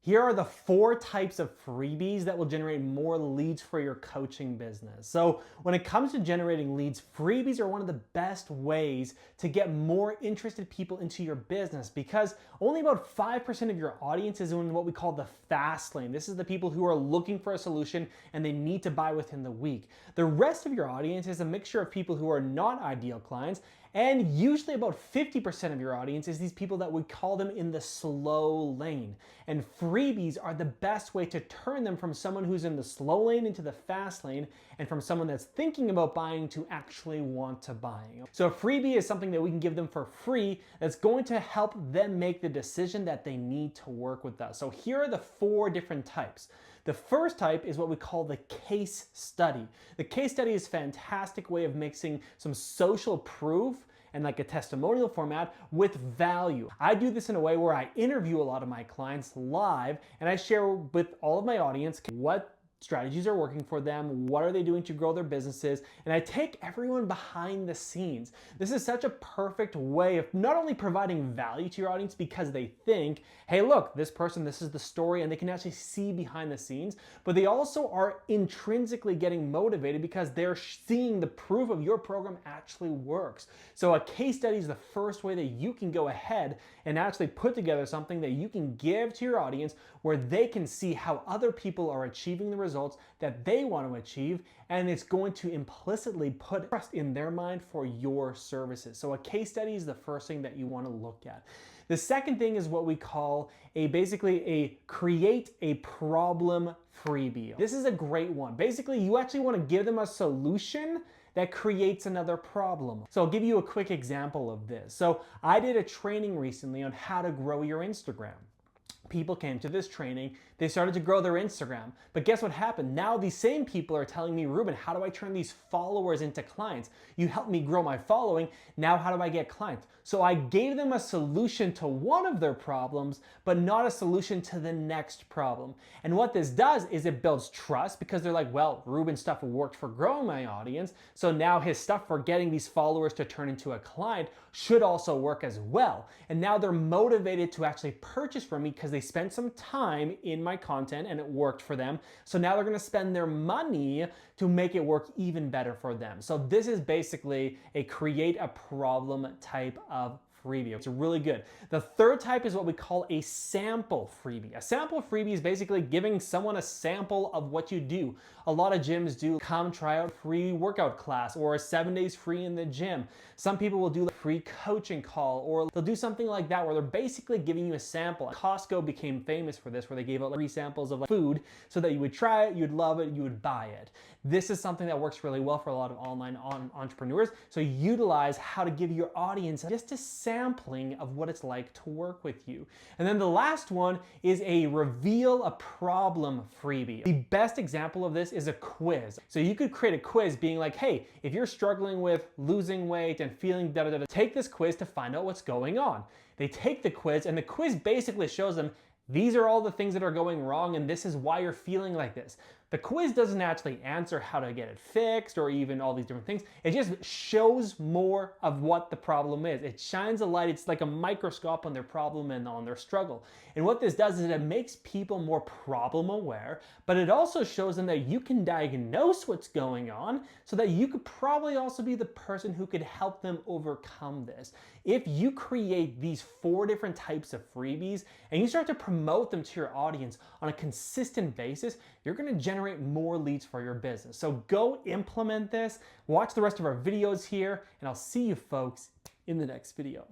Here are the 4 types of freebies that will generate more leads for your coaching business. So when it comes to generating leads, freebies are one of the best ways to get more interested people into your business because only about 5% of your audience is in what we call the fast lane. This is the people who are looking for a solution and they need to buy within the week. The rest of your audience is a mixture of people who are not ideal clients, and usually about 50% of your audience is these people that we call them in the slow lane. And freebies are the best way to turn them from someone who's in the slow lane into the fast lane, and from someone that's thinking about buying to actually want to buy. So a freebie is something that we can give them for free that's going to help them make the decision that they need to work with us. So here are the 4 different types. The first type is what we call the case study. The case study is a fantastic way of mixing some social proof and like a testimonial format with value. I do this in a way where I interview a lot of my clients live and I share with all of my audience what strategies are working for them, what are they doing to grow their businesses, and I take everyone behind the scenes. This is such a perfect way of not only providing value to your audience because they think, hey look, this person, this is the story, and they can actually see behind the scenes, but they also are intrinsically getting motivated because they're seeing the proof of your program actually works. So a case study is the first way that you can go ahead and actually put together something that you can give to your audience where they can see how other people are achieving the results that they want to achieve, and it's going to implicitly put trust in their mind for your services. So a case study is the first thing that you want to look at. The second thing is what we call basically a create a problem freebie. This is a great one. Basically, you actually want to give them a solution that creates another problem. So I'll give you a quick example of this. So I did a training recently on how to grow your Instagram. People came to this training, they started to grow their Instagram. But guess what happened? Now these same people are telling me, Ruben, how do I turn these followers into clients? You helped me grow my following, now how do I get clients? So I gave them a solution to one of their problems, but not a solution to the next problem. And what this does is it builds trust because they're like, well, Ruben's stuff worked for growing my audience, so now his stuff for getting these followers to turn into a client should also work as well. And now they're motivated to actually purchase from me because they spent some time in my content and it worked for them. So now they're gonna spend their money to make it work even better for them. So this is basically a create a problem type of freebie. It's really good. The third type is what we call a sample freebie. A sample freebie is basically giving someone a sample of what you do. A lot of gyms do come try out free workout class or 7 days free in the gym. Some people will do a free coaching call, or they'll do something like that where they're basically giving you a sample. Costco became famous for this, where they gave out free samples of food so that you would try it, you'd love it, you would buy it. This is something that works really well for a lot of online entrepreneurs. So utilize how to give your audience just a sampling of what it's like to work with you. And then the last one is a reveal a problem freebie. The best example of this is a quiz. So you could create a quiz being like, hey, if you're struggling with losing weight and feeling da-da-da-da, take this quiz to find out what's going on. They take the quiz and the quiz basically shows them these are all the things that are going wrong and this is why you're feeling like this. The quiz doesn't actually answer how to get it fixed or even all these different things. It just shows more of what the problem is. It shines a light. It's like a microscope on their problem and on their struggle. And what this does is it makes people more problem aware, but it also shows them that you can diagnose what's going on so that you could probably also be the person who could help them overcome this. If you create these 4 different types of freebies and you start to promote them to your audience on a consistent basis, you're going to generate more leads for your business. So go implement this, watch the rest of our videos here, and I'll see you folks in the next video.